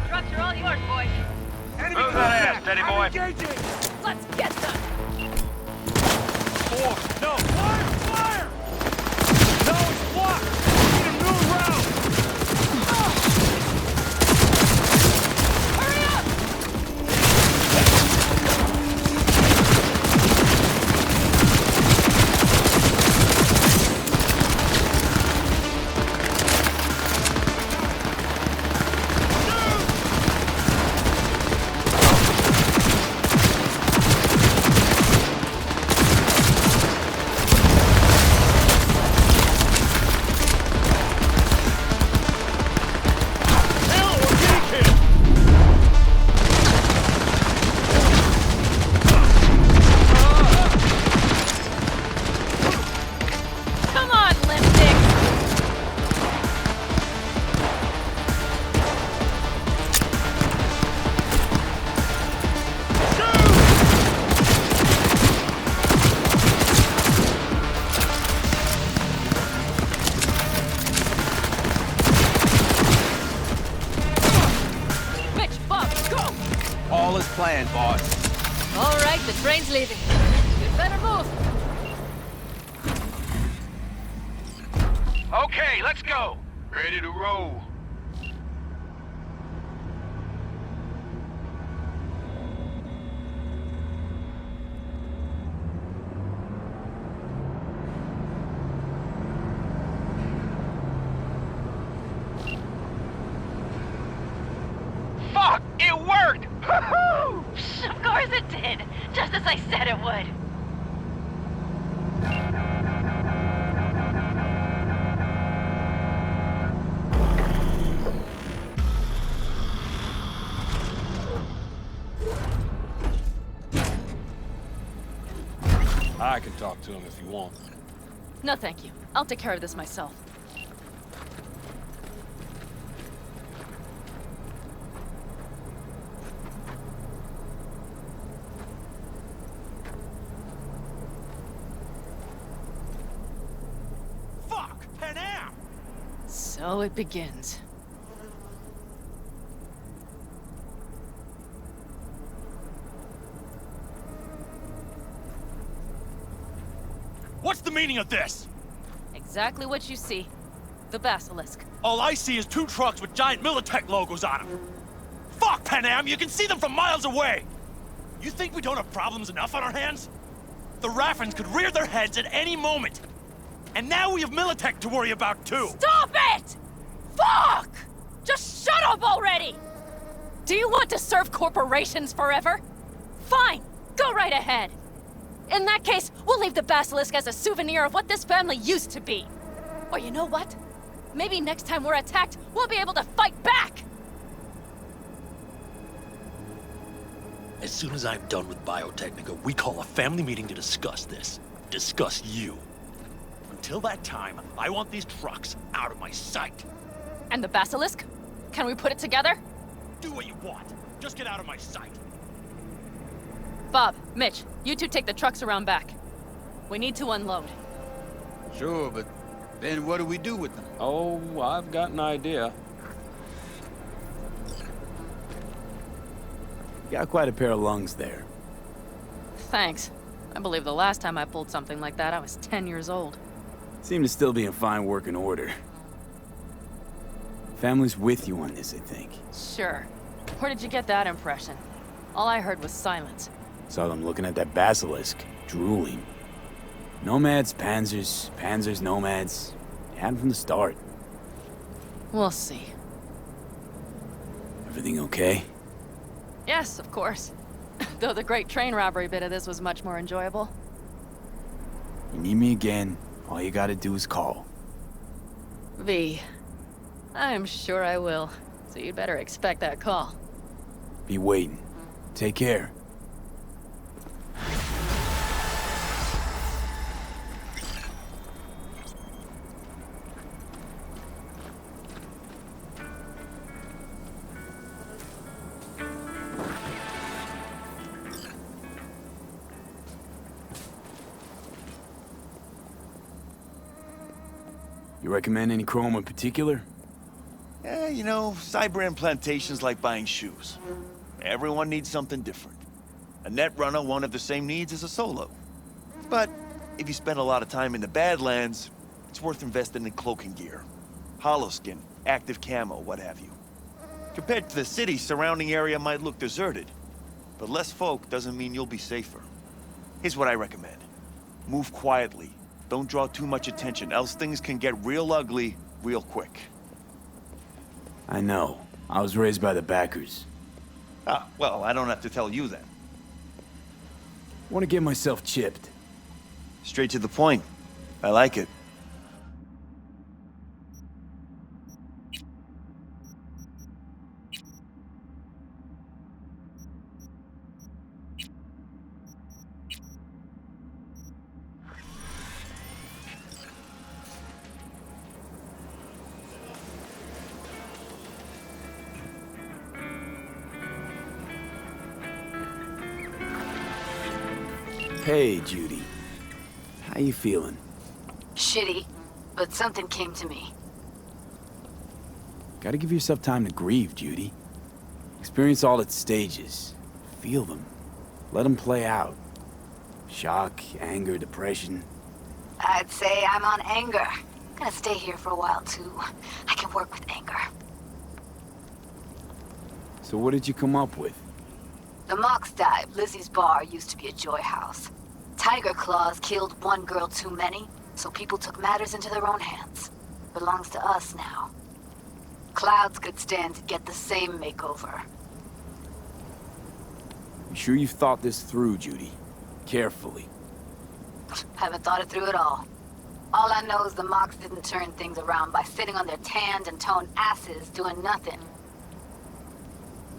Trucks are all yours, boys.
Enemy Move that ass, steady boy.
Let's get them.
No, fire! No, it's blocked! We need a new route!
Hurry up!
All is planned, boss.
All right, the train's leaving. You'd better move.
Okay, let's go. Ready to roll.
Fuck! It worked! Woohoo! Of course it did! Just as I said it would.
I can talk to him if you want.
No, thank you. I'll take care of this myself.
Fuck! Pan Am!
So it begins.
What's the meaning of this?
Exactly what you see. The Basilisk.
All I see is 2 trucks with giant Militech logos on them. Fuck, Pan Am! You can see them from miles away! You think we don't have problems enough on our hands? The Raffens could rear their heads at any moment. And now we have Militech to worry about, too!
Stop it! Fuck! Just shut up already! Do you want to serve corporations forever? Fine, go right ahead. In that case, we'll leave the Basilisk as a souvenir of what this family used to be. Or you know what? Maybe next time we're attacked, we'll be able to fight back!
As soon as I'm done with Biotechnica, we call a family meeting to discuss this. Discuss you. Until that time, I want these trucks out of my sight.
And the Basilisk? Can we put it together?
Do what you want. Just get out of my sight.
Bob, Mitch, you two take the trucks around back. We need to unload.
Sure, but then what do we do with them?
Oh, I've got an idea.
You got quite a pair of lungs there.
Thanks. I believe the last time I pulled something like that, I was 10 years old.
Seem to still be in fine working order. Family's with you on this, I think.
Sure. Where did you get that impression? All I heard was silence.
Saw them looking at that basilisk, drooling. Nomads, panzers, panzers, nomads. You had them from the start.
We'll see.
Everything okay?
Yes, of course. Though the great train robbery bit of this was much more enjoyable.
You need me again, all you gotta do is call.
V. I'm sure I will. So you'd better expect that call.
Be waiting. Take care. You recommend any chrome in particular?
Yeah, you know, cyber implantation's like buying shoes. Everyone needs something different. A net runner won't have the same needs as a solo. But if you spend a lot of time in the Badlands, it's worth investing in cloaking gear. Holoskin, active camo, what have you. Compared to the city, surrounding area might look deserted. But less folk doesn't mean you'll be safer. Here's what I recommend. Move quietly. Don't draw too much attention, else things can get real ugly real quick.
I know. I was raised by the backers.
Ah, well, I don't have to tell you that.
Want to get myself chipped.
Straight to the point. I like it.
Hey, Judy. How you feeling?
Shitty, but something came to me.
Gotta give yourself time to grieve, Judy. Experience all its stages. Feel them. Let them play out. Shock, anger, depression.
I'd say I'm on anger. Gonna stay here for a while, too. I can work with anger.
So what did you come up with?
The Mox dive, Lizzie's bar, used to be a joy house. Tiger Claws killed one girl too many, so people took matters into their own hands. Belongs to us now. Clouds could stand to get the same makeover.
You sure you've thought this through, Judy? Carefully.
Haven't thought it through at all. All I know is the Mox didn't turn things around by sitting on their tanned and toned asses doing nothing.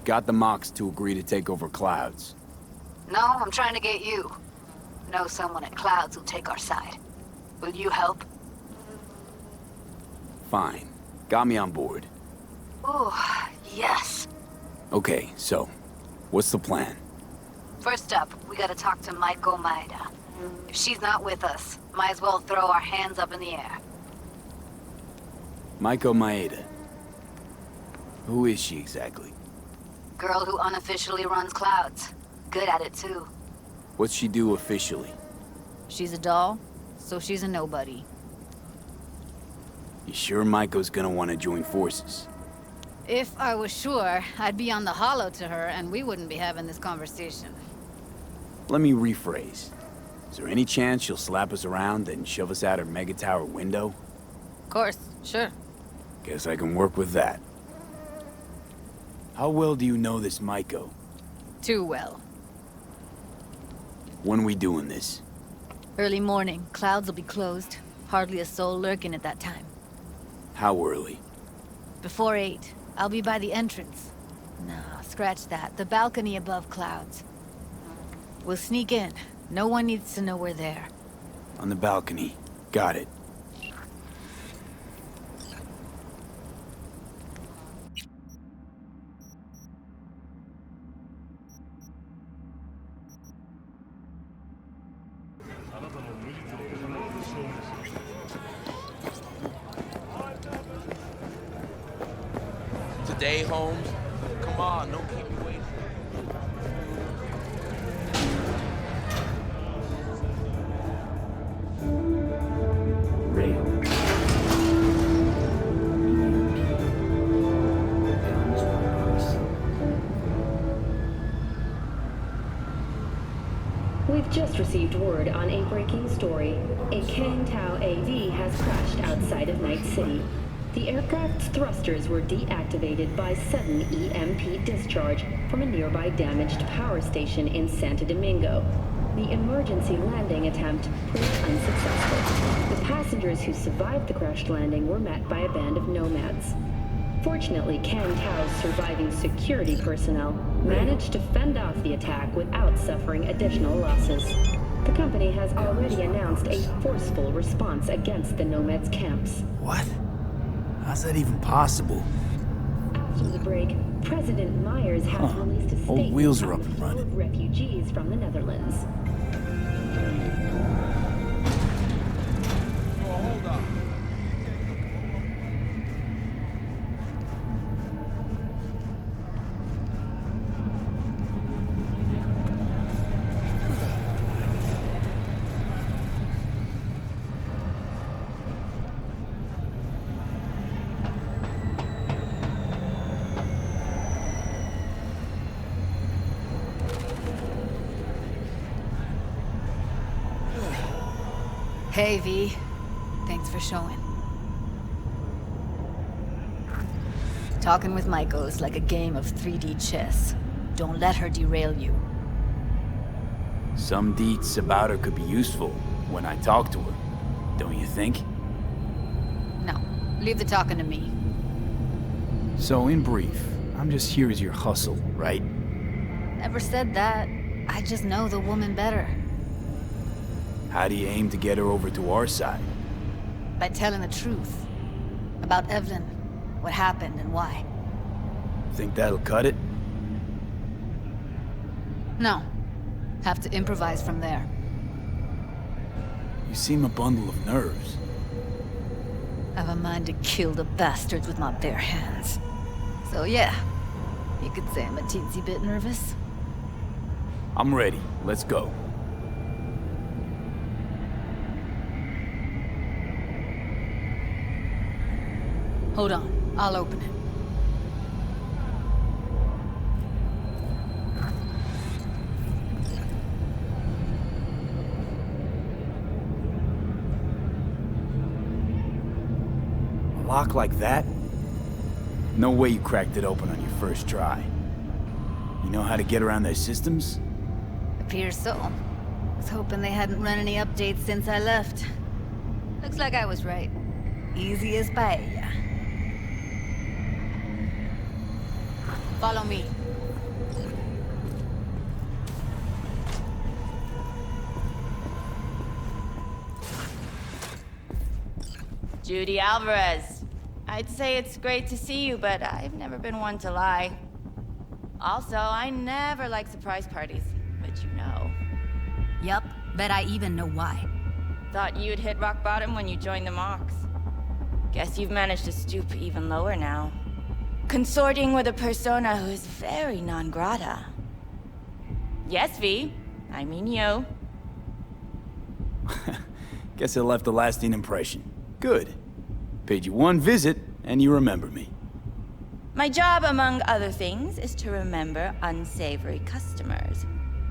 Got the Mox to agree to take over Clouds.
No, I'm trying to get you. Know someone at Clouds who'll take our side. Will you help?
Fine. Got me on board.
Ooh, yes.
Okay, so, what's the plan?
First up, we gotta talk to Maiko Maeda. If she's not with us, might as well throw our hands up in the air.
Maiko Maeda. Who is she exactly?
Girl who unofficially runs Clouds. Good at it, too.
What's she do officially?
She's a doll, so she's a nobody.
You sure Maiko's gonna want to join forces?
If I was sure, I'd be on the holo to her and we wouldn't be having this conversation.
Let me rephrase. Is there any chance she'll slap us around and shove us out her mega tower window?
Of course, sure.
Guess I can work with that. How well do you know this Maiko?
Too well.
When we doing this?
Early morning, Clouds will be closed. Hardly a soul lurking at that time.
How early?
Before 8. I'll be by the entrance. No, scratch that. The balcony above Clouds. We'll sneak in. No one needs to know we're there.
On the balcony. Got it.
Today, Holmes? Come on, don't keep me waiting.
We've just received word on a breaking story. A Kang Tao AV has crashed outside of Night City. The aircraft's thrusters were deactivated by sudden EMP discharge from a nearby damaged power station in Santo Domingo. The emergency landing attempt proved unsuccessful. The passengers who survived the crash landing were met by a band of nomads. Fortunately, Kang Tao's surviving security personnel managed to fend off the attack without suffering additional losses. The company has already announced a forceful response against the nomads' camps.
What? How's that even possible?
After the break, President Myers has released a statement
Old wheels are up and running.
of refugees from the Netherlands.
Hold on.
Hey, V. Thanks for showing. Talking with Maiko's like a game of 3D chess. Don't let her derail you.
Some deets about her could be useful when I talk to her, don't you think?
No, leave the talking to me.
So, in brief, I'm just here as your hustle, right?
Never said that. I just know the woman better.
How do you aim to get her over to our side?
By telling the truth. About Evelyn, what happened and why.
Think that'll cut it?
No. Have to improvise from there.
You seem a bundle of nerves.
I've a mind to kill the bastards with my bare hands. So yeah, you could say I'm a teensy bit nervous.
I'm ready. Let's go.
Hold on, I'll open it.
A lock like that? No way you cracked it open on your first try. You know how to get around their systems?
Appears so. Was hoping they hadn't run any updates since I left. Looks like I was right. Easy as paella. Follow me.
Judy Alvarez. I'd say it's great to see you, but I've never been one to lie. Also, I never like surprise parties, but you know.
Yup, bet I even know why.
Thought you'd hit rock bottom when you joined the Mox. Guess you've managed to stoop even lower now. Consorting with a persona who is very non grata. Yes, V. I mean you.
Guess it left a lasting impression. Good. Paid you one visit, and you remember me.
My job, among other things, is to remember unsavory customers.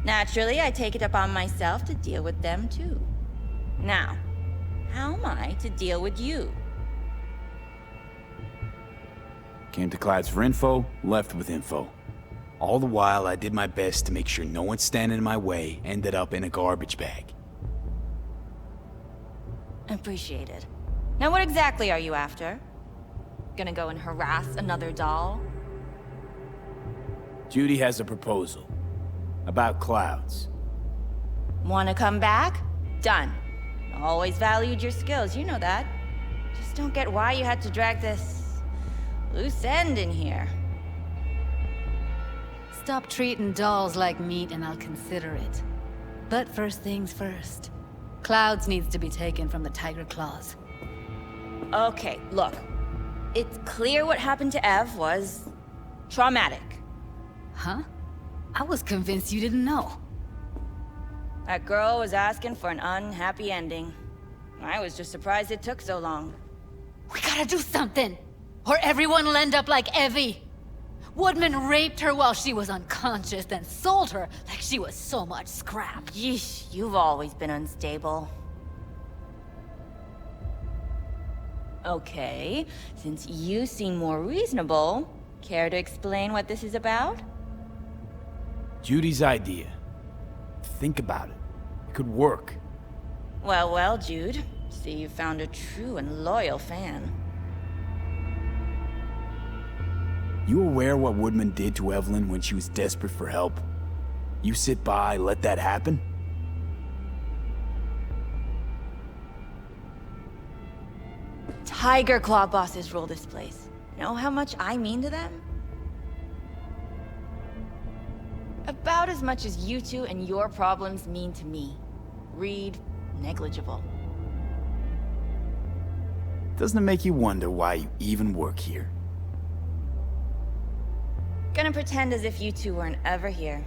Naturally, I take it upon myself to deal with them, too. Now, how am I to deal with you?
Came to Clyde's for info, left with info. All the while, I did my best to make sure no one standing in my way ended up in a garbage bag.
Appreciated. Now what exactly are you after? Gonna go and harass another doll?
Judy has a proposal. About clouds.
Wanna come back? Done. Always valued your skills, you know that. Just don't get why you had to drag this loose end in here.
Stop treating dolls like meat and I'll consider it. But first things first. Clouds needs to be taken from the tiger claws.
Okay, look. It's clear what happened to Ev was traumatic.
Huh? I was convinced you didn't know.
That girl was asking for an unhappy ending. I was just surprised it took so long.
We gotta do something, or everyone will end up like Evie. Woodman raped her while she was unconscious, then sold her like she was so much scrap.
Yeesh, you've always been unstable. Okay, since you seem more reasonable, care to explain what this is about?
Judy's idea. Think about it. It could work.
Well, well, Jude. See, you found a true and loyal fan.
You aware what Woodman did to Evelyn when she was desperate for help? You sit by, let that happen?
Tiger Claw bosses rule this place. Know how much I mean to them? About as much as you two and your problems mean to me. Read negligible.
Doesn't it make you wonder why you even work here?
Gonna pretend as if you two weren't ever here.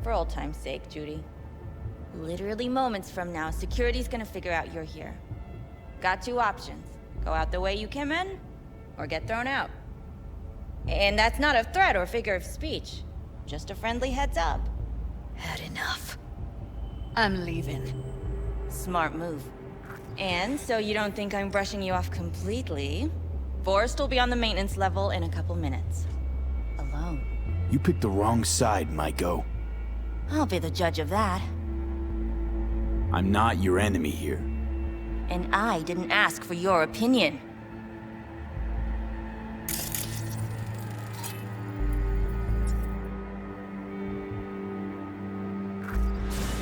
For old time's sake, Judy. Literally moments from now, security's gonna figure out you're here. Got two options. Go out the way you came in, or get thrown out. And that's not a threat or figure of speech. Just a friendly heads up.
Had enough. I'm leaving.
Smart move. And so you don't think I'm brushing you off completely, Forrest will be on the maintenance level in a couple minutes. Alone.
You picked the wrong side, Maiko.
I'll be the judge of that.
I'm not your enemy here.
And I didn't ask for your opinion.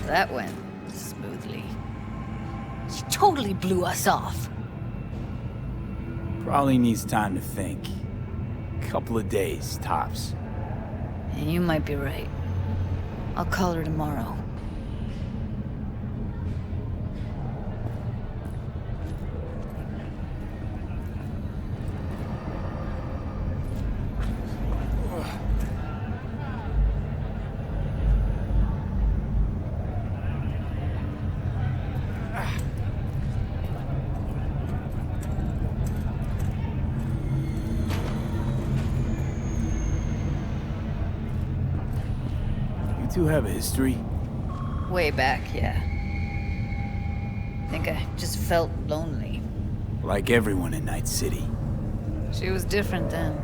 That went smoothly. She totally blew us off.
Probably needs time to think. Couple of days, tops.
And you might be right. I'll call her tomorrow.
You have a history?
Way back, yeah. Think I just felt lonely.
Like everyone in Night City.
She was different then.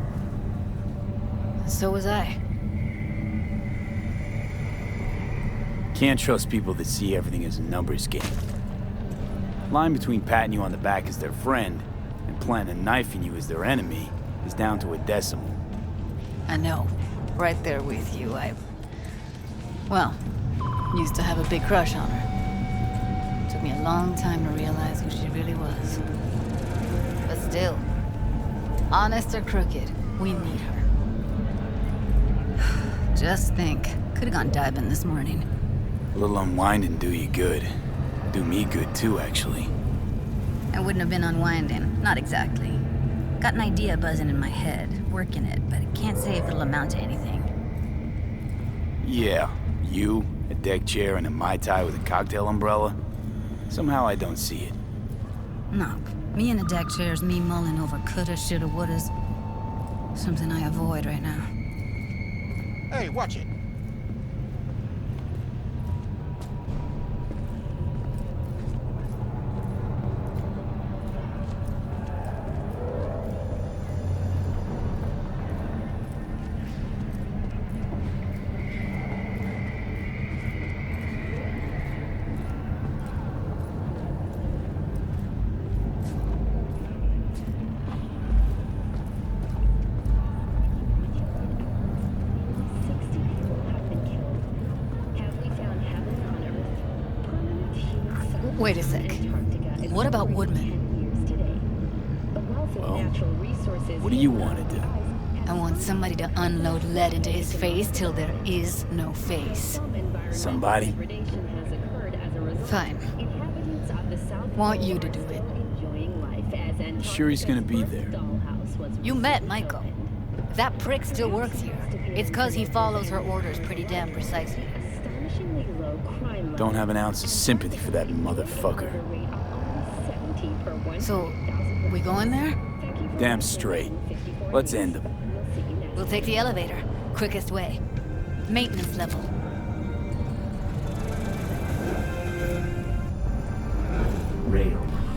So was I.
Can't trust people that see everything as a numbers game. Line between patting you on the back as their friend and planning on knifing you as their enemy is down to a decimal.
I know. Right there with you, Well, used to have a big crush on her. Took me a long time to realize who she really was. But Still, honest or crooked, we need her. Just think, could have gone diving this morning.
A little unwinding do you good. Do me good too, actually.
I wouldn't have been unwinding, not exactly. Got an idea buzzing in my head, working it, but I can't say if it'll amount to anything.
Yeah, you, a deck chair, and a Mai Tai with a cocktail umbrella? Somehow I don't see it.
No, me in a deck chair's me mulling over coulda, shoulda, wouldas. Something I avoid right now.
Hey, watch it.
Wait a sec. What about Woodman?
Well, what do you want to do?
I want somebody to unload lead into his face till there is no face.
Somebody?
Fine. Want you to do it.
You sure he's gonna be there?
You met Michael. If that prick still works here, it's cause he follows her orders pretty damn precisely.
Don't have an ounce of sympathy for that motherfucker.
So, we going there?
Damn straight. Let's end him.
We'll take the elevator. Quickest way. Maintenance level.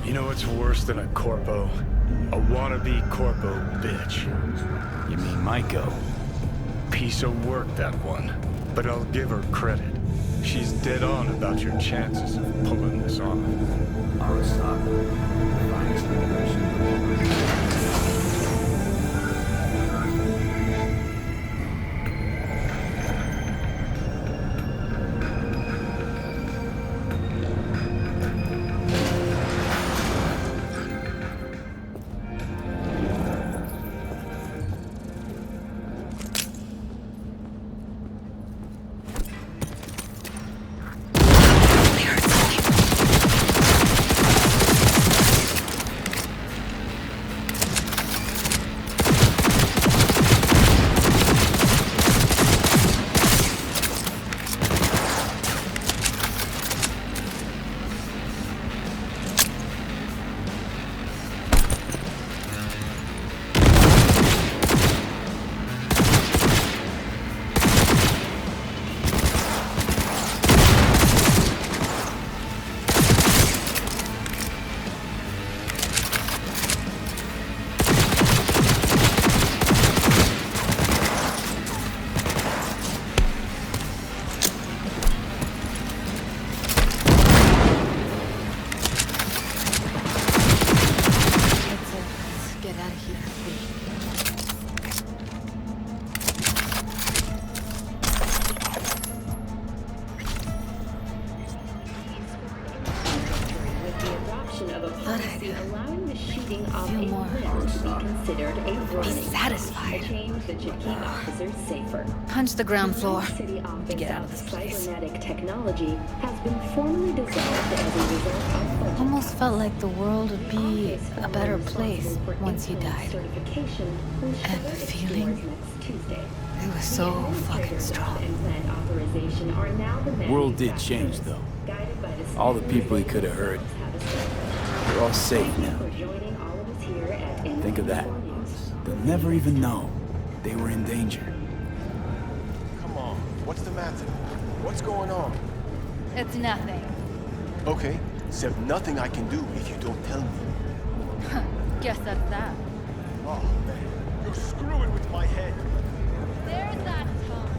You know what's worse than a corpo? A wannabe corpo bitch.
You mean Maiko?
Piece of work, that one. But I'll give her credit. She's dead on about your chances of pulling this off.
Punch the ground floor to get out of this place.
Technology has been formally dissolved as a result of
Almost felt like the world would be a better place once he died. And the feeling, it was so fucking strong.
The world did change, though. All the people he could have hurt, they're all safe now. Think of that. They'll never even know they were in danger.
What's the matter? What's going on?
It's nothing.
Okay, except nothing I can do if you don't tell me.
Guess that's that.
Oh, man. You're screwing with my head.
There's that tongue.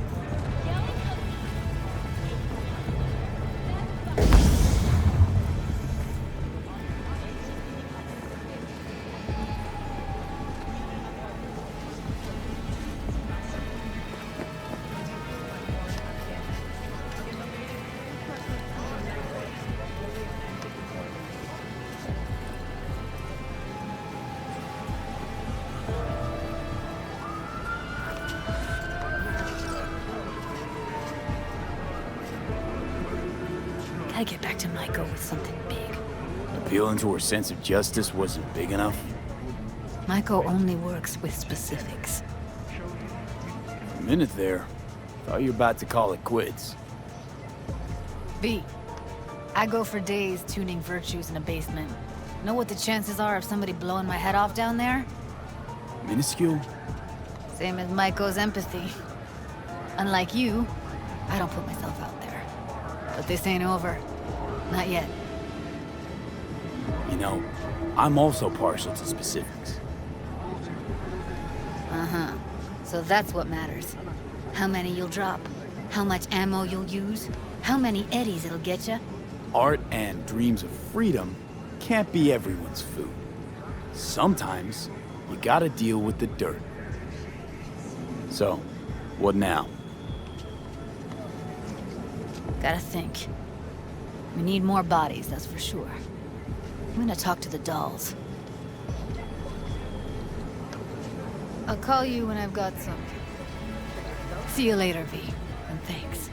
Gotta get back to Maiko with something big.
Appealing to her sense of justice wasn't big enough?
Maiko only works with specifics.
For a minute there, thought you were about to call it quits.
V, I go for days tuning virtues in a basement. Know what the chances are of somebody blowing my head off down there?
Minuscule?
Same as Maiko's empathy. Unlike you, I don't put myself out there. But this ain't over. Not yet.
You know, I'm also partial to specifics.
Uh-huh. So that's what matters. How many you'll drop, how much ammo you'll use, how many eddies it'll get you.
Art and dreams of freedom can't be everyone's food. Sometimes, you gotta deal with the dirt. So, what now?
Gotta think. We need more bodies, that's for sure. I'm gonna talk to the dolls. I'll call you when I've got some. See you later, V. And thanks.